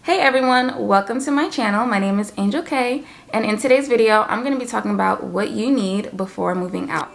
Hey everyone, welcome to my channel. My name is Angel K, and in today's video, I'm going to be talking about what you need before moving out.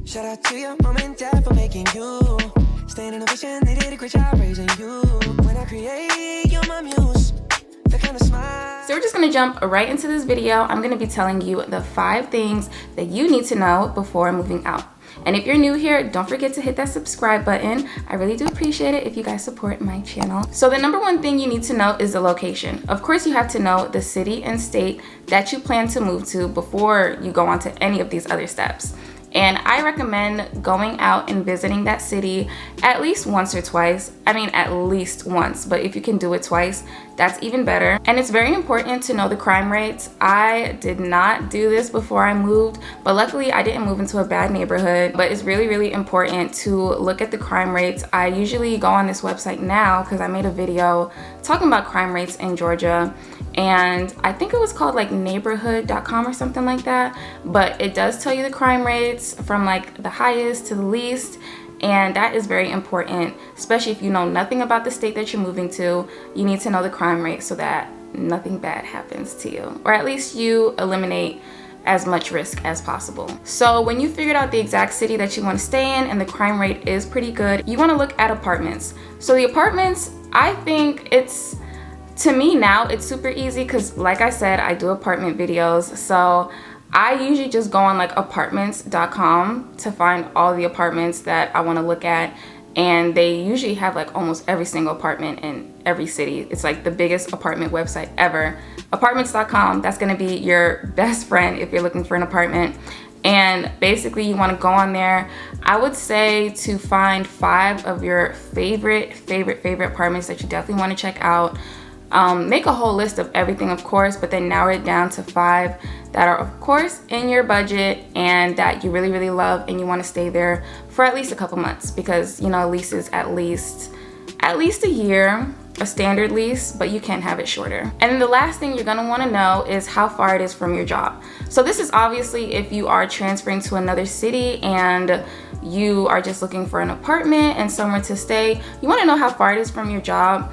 Shout out to your mom and dad for making you. Staying in a vision, they did a great job raising you. When I create, you're my muse. The kind of smile. So we're just going to jump right into this video. I'm going to be telling you the 5 things that you need to know before moving out. And if you're new here, don't forget to hit that subscribe button. I really do appreciate it if you guys support my channel. So the number 1 thing you need to know is the location. Of course, you have to know the city and state that you plan to move to before you go on to any of these other steps. And I recommend going out and visiting that city at least once or twice. I mean, at least once, but if you can do it twice, that's even better. And it's very important to know the crime rates. I did not do this before I moved, but luckily I didn't move into a bad neighborhood. But it's really, really important to look at the crime rates. I usually go on this website now because I made a video talking about crime rates in Georgia. And I think it was called like neighborhood.com or something like that, but it does tell you the crime rates from like the highest to the least, and that is very important, especially if you know nothing about the state that you're moving to. You need to know the crime rate so that nothing bad happens to you, or at least you eliminate as much risk as possible. So when you figured out the exact city that you want to stay in and the crime rate is pretty good, you want to look at apartments. So the apartments, I think to me now, it's super easy because like I said, I do apartment videos. So I usually just go on like apartments.com to find all the apartments that I want to look at. And they usually have like almost every single apartment in every city. It's like the biggest apartment website ever. Apartments.com, that's going to be your best friend if you're looking for an apartment. And basically you want to go on there. I would say to find 5 of your favorite apartments that you definitely want to check out. Make a whole list of everything, of course, but then narrow it down to 5 that are, of course, in your budget and that you really, really love and you want to stay there for at least a couple months because, you know, leases at least a year, a standard lease, but you can have it shorter. And then the last thing you're going to want to know is how far it is from your job. So this is obviously if you are transferring to another city and you are just looking for an apartment and somewhere to stay. You want to know how far it is from your job.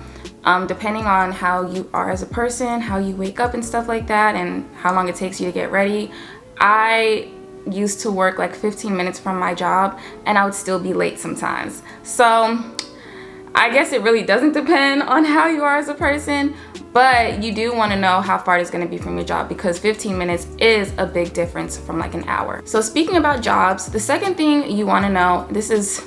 Depending on how you are as a person, how you wake up and stuff like that, and how long it takes you to get ready. I used to work like 15 minutes from my job and I would still be late sometimes. So I guess it really doesn't depend on how you are as a person, but you do want to know how far it's going to be from your job because 15 minutes is a big difference from like an hour. So speaking about jobs, the second thing you want to know, this is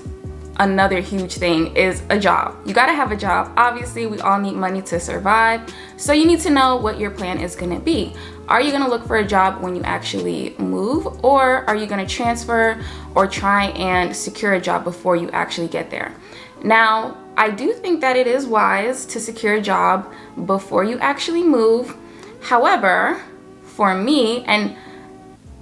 another huge thing, is a job. You got to have a job. Obviously, we all need money to survive. So you need to know what your plan is going to be. Are you going to look for a job when you actually move, or are you going to transfer or try and secure a job before you actually get there? Now, I do think that it is wise to secure a job before you actually move. However, for me, and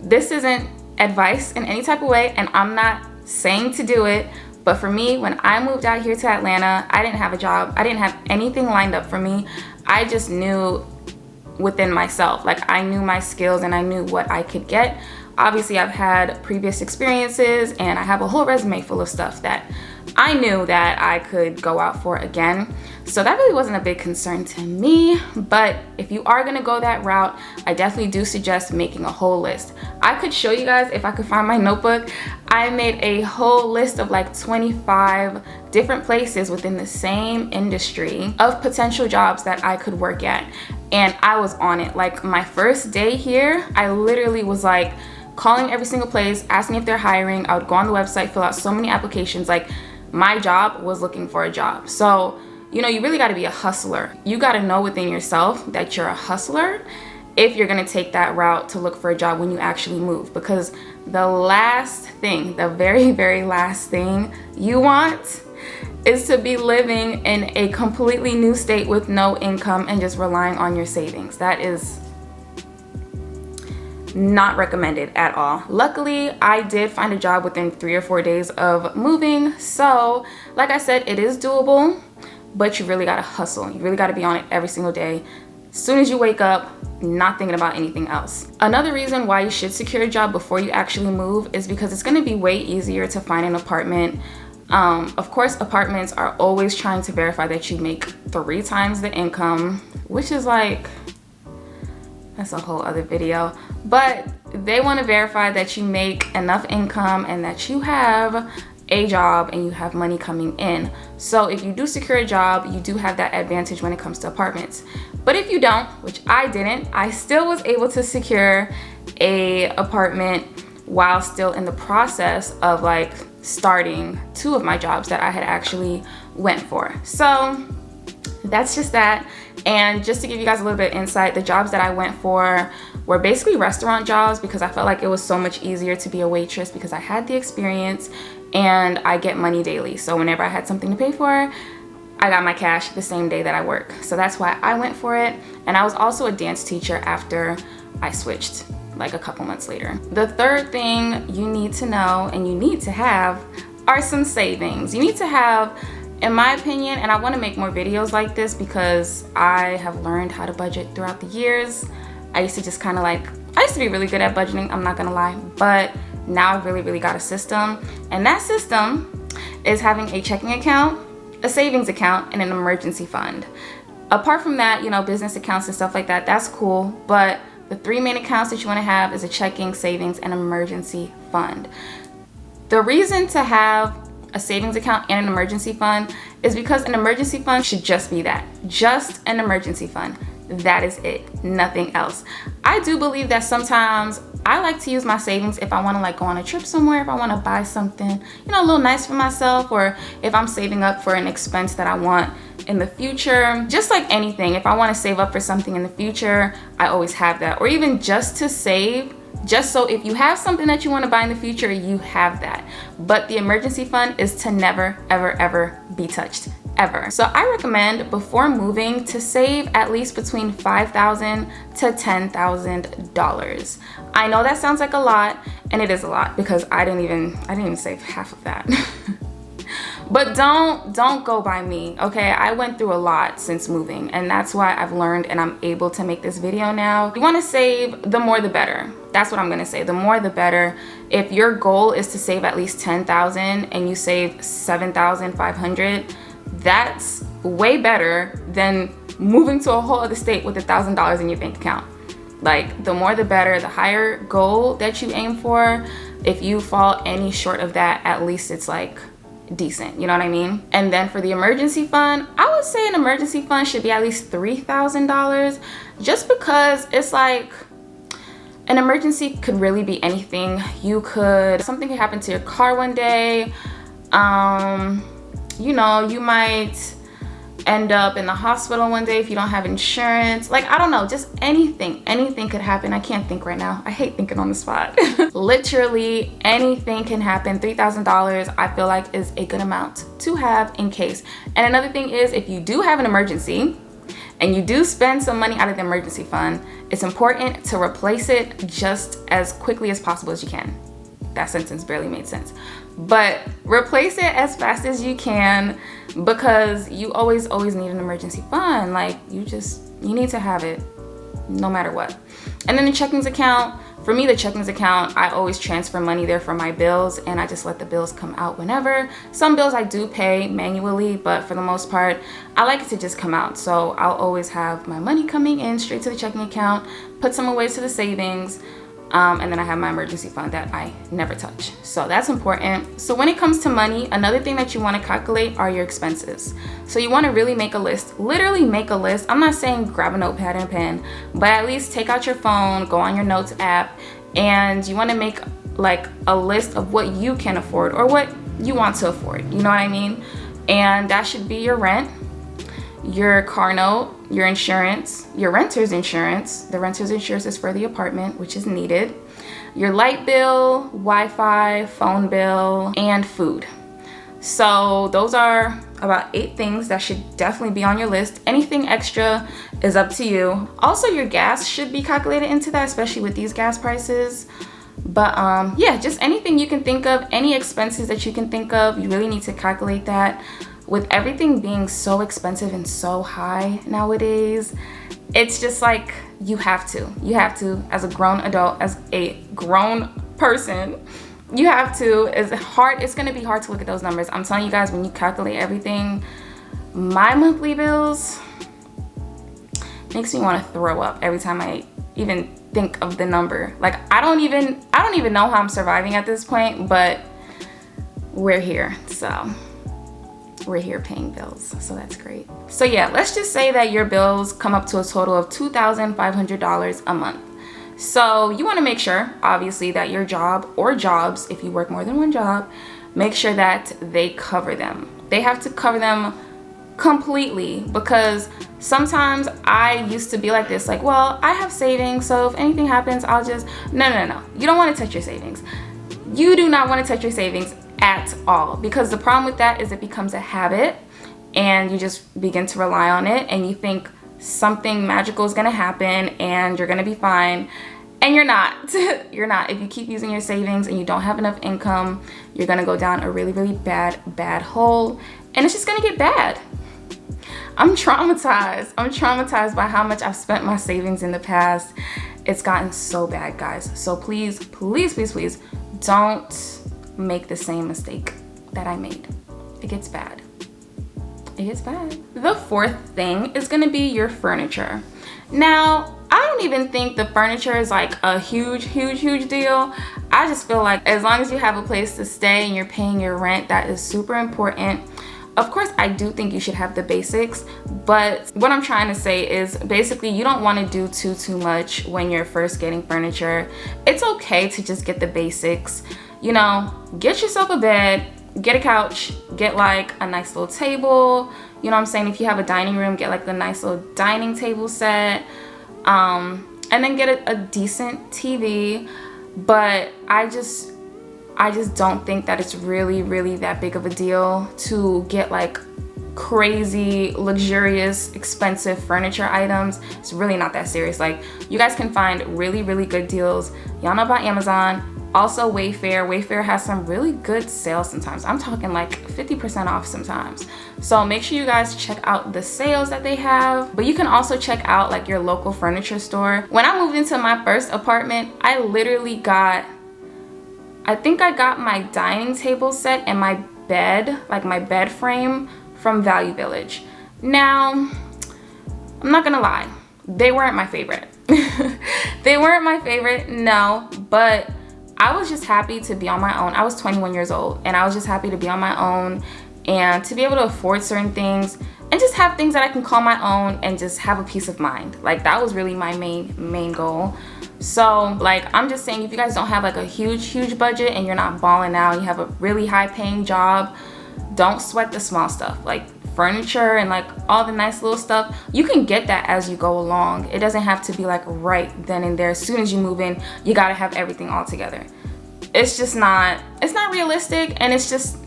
this isn't advice in any type of way, and I'm not saying to do it, but for me, when I moved out here to Atlanta, I didn't have a job. I didn't have anything lined up for me. I just knew within myself, like I knew my skills and I knew what I could get. Obviously, I've had previous experiences and I have a whole resume full of stuff that I knew that I could go out for again. So that really wasn't a big concern to me. But if you are gonna go that route, I definitely do suggest making a whole list. I could show you guys if I could find my notebook. I made a whole list of like 25 different places within the same industry of potential jobs that I could work at. And I was on it. Like my first day here, I literally was like calling every single place, asking if they're hiring. I would go on the website, fill out so many applications. Like my job was looking for a job. So, you know, you really got to be a hustler. You got to know within yourself that you're a hustler if you're going to take that route to look for a job when you actually move. Because the last thing, the very, very last thing you want is to be living in a completely new state with no income and just relying on your savings. That is not recommended at all. Luckily, I did find a job within 3 or 4 days of moving. So, like I said, it is doable, but you really gotta hustle. You really gotta be on it every single day. As soon as you wake up, not thinking about anything else. Another reason why you should secure a job before you actually move is because it's gonna be way easier to find an apartment Of course, apartments are always trying to verify that you make 3 times the income, which is like, that's a whole other video. But they want to verify that you make enough income and that you have a job and you have money coming in. So if you do secure a job, you do have that advantage when it comes to apartments. But if you don't, which I didn't, I still was able to secure a apartment while still in the process of like starting 2 of my jobs that I had actually went for. So that's just that. And just to give you guys a little bit of insight, the jobs that I went for were basically restaurant jobs because I felt like it was so much easier to be a waitress because I had the experience and I get money daily. So whenever I had something to pay for, I got my cash the same day that I work. So that's why I went for it. And I was also a dance teacher after I switched, like a couple months later. The third thing you need to know and you need to have are some savings. You need to have, in my opinion, and I want to make more videos like this because I have learned how to budget throughout the years. I used to just kind of like, I used to be really good at budgeting, I'm not gonna lie, but now I've really got a system, and that system is having a checking account, a savings account, and an emergency fund. Apart from that, you know, business accounts and stuff like that, that's cool, but the 3 main accounts that you want to have is a checking, savings, and emergency fund. The reason to have a savings account and an emergency fund is because an emergency fund should just be that, just an emergency fund. That is it, nothing else. I do believe that sometimes I like to use my savings if I want to like go on a trip somewhere, if I want to buy something, you know, a little nice for myself, or if I'm saving up for an expense that I want in the future. Just like anything, if I want to save up for something in the future, I always have that. Or even just to save, just so if you have something that you want to buy in the future, you have that. But the emergency fund is to never, ever be touched, ever. So I recommend before moving to save at least between $5,000 to $10,000. I know that sounds like a lot, and it is a lot because I didn't even save half of that. But don't go by me, okay? I went through a lot since moving, and that's why I've learned and I'm able to make this video now. You want to save, the more the better. That's what I'm gonna say, the more the better. If your goal is to save at least $10,000 and you save $7,500, that's way better than moving to a whole other state with $1,000 in your bank account. Like, the more the better, the higher goal that you aim for. If you fall any short of that, at least it's like decent, you know what I mean? And then for the emergency fund, I would say an emergency fund should be at least $3,000, just because it's like, an emergency could really be anything. Something could happen to your car one day. You know, you might end up in the hospital one day if you don't have insurance. Like, I don't know, just anything could happen. I can't think right now. I hate thinking on the spot. Literally anything can happen. $3,000 I feel like is a good amount to have in case. And another thing is, if you do have an emergency and you do spend some money out of the emergency fund, it's important to replace it just as quickly as possible as you can. That sentence barely made sense. But replace it as fast as you can, because you always need an emergency fund. Like, you need to have it no matter what. And then the checkings account, for me, the checkings account, I always transfer money there for my bills, and I just let the bills come out whenever. Some bills I do pay manually, but for the most part, I like it to just come out. So I'll always have my money coming in straight to the checking account, put some away to the savings, and then I have my emergency fund that I never touch. So that's important. So when it comes to money, another thing that you want to calculate are your expenses. So you want to really make a list, literally make a list. I'm not saying grab a notepad and pen, but at least take out your phone, go on your notes app, and you want to make like a list of what you can afford or what you want to afford. You know what I mean? And that should be your rent, your car note, your insurance, your renter's insurance. The renter's insurance is for the apartment, which is needed. Your light bill, Wi-Fi, phone bill, and food. So those are about 8 things that should definitely be on your list. Anything extra is up to you. Also, your gas should be calculated into that, especially with these gas prices. But yeah, just anything you can think of, any expenses that you can think of, you really need to calculate that. With everything being so expensive and so high nowadays, it's just like you have to, as a grown adult, as a grown person, You have to. It's hard. It's gonna be hard to look at those numbers. I'm telling you guys, when you calculate everything, my monthly bills makes me want to throw up every time I even think of the number. Like I don't even know how I'm surviving at this point, but we're here. So we're here paying bills, so that's great. So yeah, let's just say that your bills come up to a total of $2,500 a month. So you want to make sure, obviously, that your job or jobs, if you work more than one job, make sure that they cover them. They have to cover them completely, because sometimes I used to be like this, like, well, I have savings, so if anything happens, I'll just, no. You don't want to touch your savings. You do not want to touch your savings at all, because the problem with that is it becomes a habit and you just begin to rely on it and you think something magical is going to happen and you're going to be fine, and you're not. You're not. If you keep using your savings and you don't have enough income, you're going to go down a really, really bad hole, and it's just going to get bad. I'm traumatized. I'm traumatized by how much I've spent my savings in the past. It's gotten so bad, guys. So please don't make the same mistake that I made. It gets bad. It gets bad. The fourth thing is gonna be your furniture. Now, I don't even think the furniture is like a huge deal. I just feel like as long as you have a place to stay and you're paying your rent, that is super important. Of course, I do think you should have the basics, but what I'm trying to say is basically you don't want to do too much when you're first getting furniture. It's okay to just get the basics. You know, get yourself a bed, get a couch, get like a nice little table. You know what I'm saying? If you have a dining room, get like the nice little dining table set, and then get a decent TV. But I just don't think that it's really that big of a deal to get like crazy, luxurious, expensive furniture items. It's really not that serious. Like, you guys can find really good deals. Y'all know about Amazon. Also Wayfair. Wayfair has some really good sales sometimes. I'm talking like 50% off sometimes. So make sure you guys check out the sales that they have. But you can also check out like your local furniture store. When I moved into my first apartment, I literally got, I think I got my dining table set and my bed, like my bed frame, from Value Village. Now, I'm not gonna lie, they weren't my favorite. They weren't my favorite, no, but I was just happy to be on my own. I was 21 years old and I was just happy to be on my own and to be able to afford certain things and just have things that I can call my own and just have a peace of mind. Like, that was really my main goal. So like, I'm just saying, if you guys don't have like a huge budget and you're not balling out, you have a really high paying job, don't sweat the small stuff. Like furniture and like all the nice little stuff, you can get that as you go along. It doesn't have to be like right then and there. As soon as you move in, you gotta have everything all together. It's just not, it's not realistic, and it's just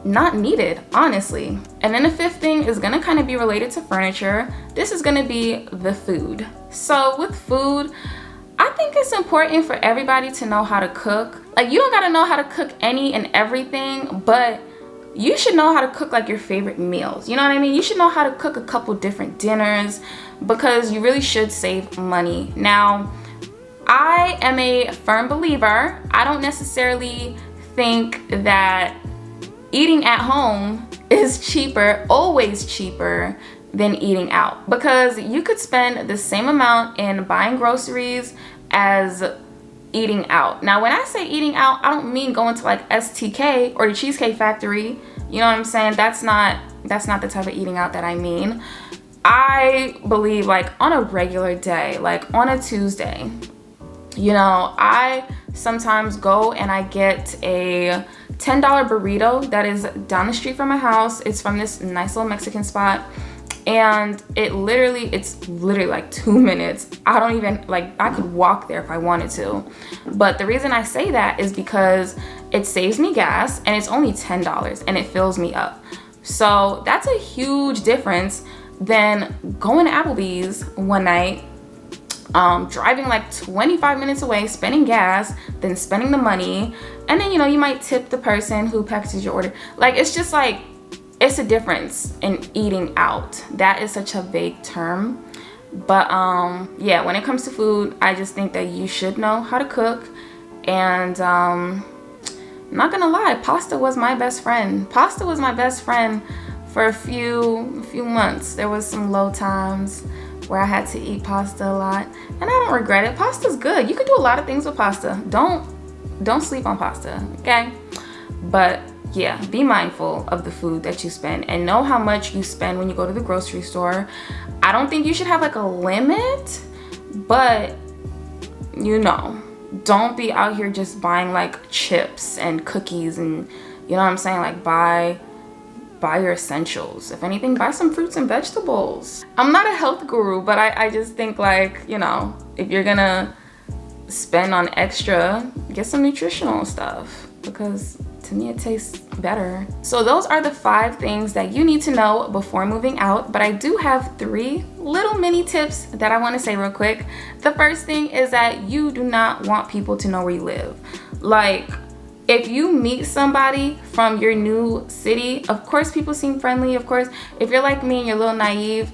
not needed, honestly. And then the fifth thing is gonna kind of be related to furniture. This is gonna be the food. So with food, I think it's important for everybody to know how to cook. Like, you don't gotta know how to cook any and everything, but you should know how to cook like your favorite meals. You know what I mean? You should know how to cook a couple different dinners, because you really should save money. Now, I am a firm believer. I don't necessarily think that eating at home is cheaper, always cheaper, than eating out, because you could spend the same amount in buying groceries as eating out. Now, when I say eating out, I don't mean going to like STK or the Cheesecake Factory. You know what I'm saying? That's not the type of eating out that I mean. I believe like on a regular day, like on a Tuesday, you know, I sometimes go and I get a $10 burrito that is down the street from my house. It's from this nice little Mexican spot. And it's literally like 2 minutes. I don't even, like, I could walk there if I wanted to. But the reason I say that is because it saves me gas and it's only $10 and it fills me up. So that's a huge difference than going to Applebee's one night, driving like 25 minutes away, spending gas, then spending the money. And then, you know, you might tip the person who packages your order. Like, it's just like, it's a difference in eating out. That is such a vague term. But yeah, when it comes to food, I just think that you should know how to cook. And I'm not gonna lie, pasta was my best friend. Pasta was my best friend for a few months. There was some low times where I had to eat pasta a lot, and I don't regret it. Pasta's good. You can do a lot of things with pasta. Don't sleep on pasta, okay? But yeah, be mindful of the food that you spend and know how much you spend when you go to the grocery store. I don't think you should have like a limit, but you know, don't be out here just buying like chips and cookies and, you know what I'm saying, like buy your essentials. If anything, buy some fruits and vegetables. I'm not a health guru, but I just think, like, you know, if you're gonna spend on extra, get some nutritional stuff, because to me it tastes better. So those are the 5 things that you need to know before moving out, but I do have 3 little mini tips that I want to say real quick. The first thing is that you do not want people to know where you live. Like, if you meet somebody from your new city, of course people seem friendly, of course. If you're like me and you're a little naive,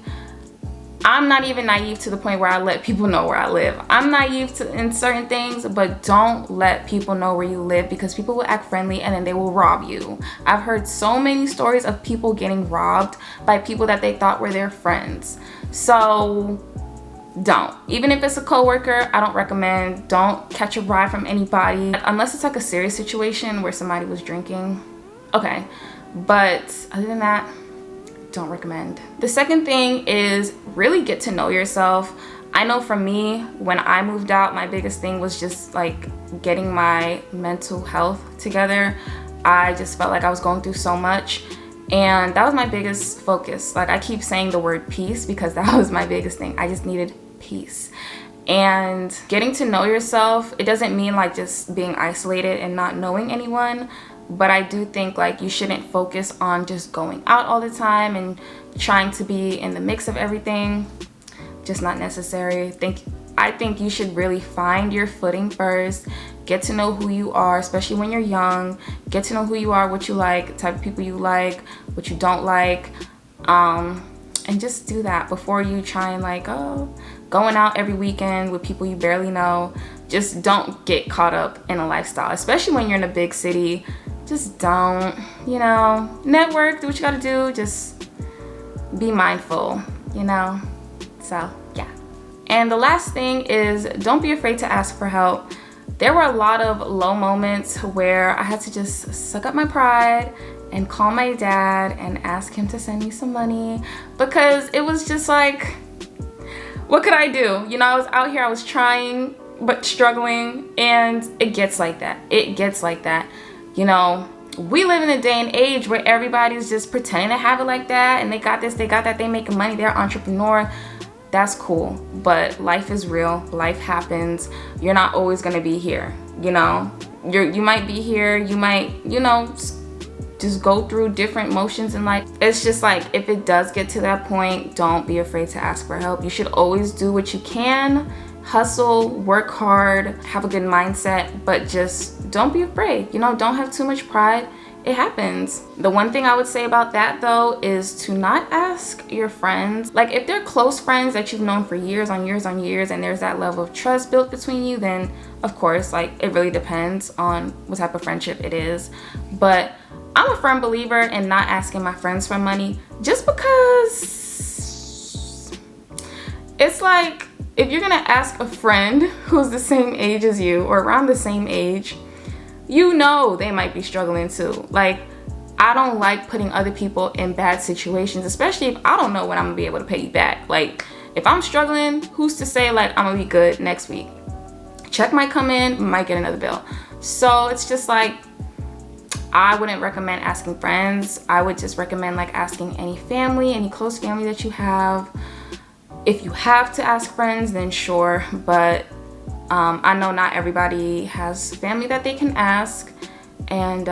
I'm not even naive to the point where I let people know where I live. I'm naive in certain things, but don't let people know where you live, because people will act friendly and then they will rob you. I've heard so many stories of people getting robbed by people that they thought were their friends. So don't. Even if it's a coworker, I don't recommend. Don't catch a ride from anybody unless it's like a serious situation where somebody was drinking. Okay, but other than that, don't recommend. The second thing is really get to know yourself. I know for me, when I moved out, my biggest thing was just like getting my mental health together. I just felt like I was going through so much, and that was my biggest focus. Like, I keep saying the word peace because that was my biggest thing. I just needed peace. And getting to know yourself, it doesn't mean like just being isolated and not knowing anyone, but I do think like you shouldn't focus on just going out all the time and trying to be in the mix of everything. Just not necessary. I think you should really find your footing first. Get to know who you are, especially when you're young. Get to know who you are, what you like, type of people you like, what you don't like, and just do that before you try and like, going out every weekend with people you barely know. Just don't get caught up in a lifestyle, especially when you're in a big city. Just don't, you know, network, do what you gotta do, just be mindful, you know. So yeah. And the last thing is, don't be afraid to ask for help. There were a lot of low moments where I had to just suck up my pride and call my dad and ask him to send me some money, because it was just like, what could I do? You know, I was out here, I was trying but struggling, and it gets like that. It gets like that. You know, we live in a day and age where everybody's just pretending to have it like that, and they got this, they got that, they making money, they're an entrepreneur. That's cool, but life is real. Life happens. You're not always gonna be here, you know. You might be here, you might, you know, just go through different motions in life. It's just like, if it does get to that point, don't be afraid to ask for help. You should always do what you can. Hustle, work hard, have a good mindset, but just don't be afraid. You know, don't have too much pride. It happens. The one thing I would say about that though is to not ask your friends. Like, if they're close friends that you've known for years on years on years, and there's that level of trust built between you, then of course, like, it really depends on what type of friendship it is. But I'm a firm believer in not asking my friends for money, just because it's like, if you're gonna ask a friend who's the same age as you or around the same age, you know they might be struggling too. Like, I don't like putting other people in bad situations, especially if I don't know when I'm gonna be able to pay you back. Like, if I'm struggling, who's to say like I'm gonna be good next week? Check might come in, might get another bill. So it's just like, I wouldn't recommend asking friends. I would just recommend like asking any family, any close family that you have. If you have to ask friends, then sure, but I know not everybody has family that they can ask. And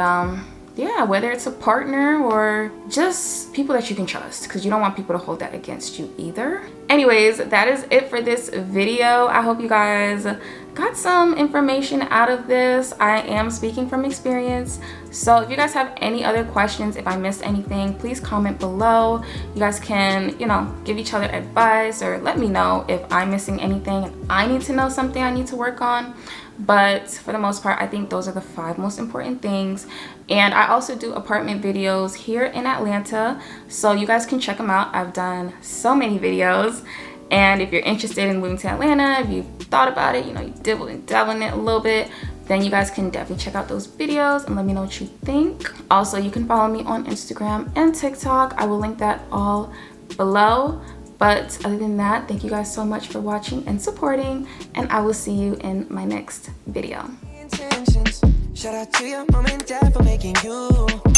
yeah, whether it's a partner or just people that you can trust, because you don't want people to hold that against you either. Anyways, that is it for this video. I hope you guys got some information out of this. I am speaking from experience. So if you guys have any other questions, if I missed anything, please comment below. You guys can, you know, give each other advice or let me know if I'm missing anything and I need to know something I need to work on. but for the most part, I think those are the 5 most important things. And I also do apartment videos here in Atlanta, so you guys can check them out. I've done so many videos, and if you're interested in moving to Atlanta, if you've thought about it, you know, you dibble and dabble in it a little bit, then you guys can definitely check out those videos and let me know what you think. Also, you can follow me on Instagram and TikTok. I will link that all below. But other than that, thank you guys so much for watching and supporting, and I will see you in my next video. Shout out to your mom and dad for making you.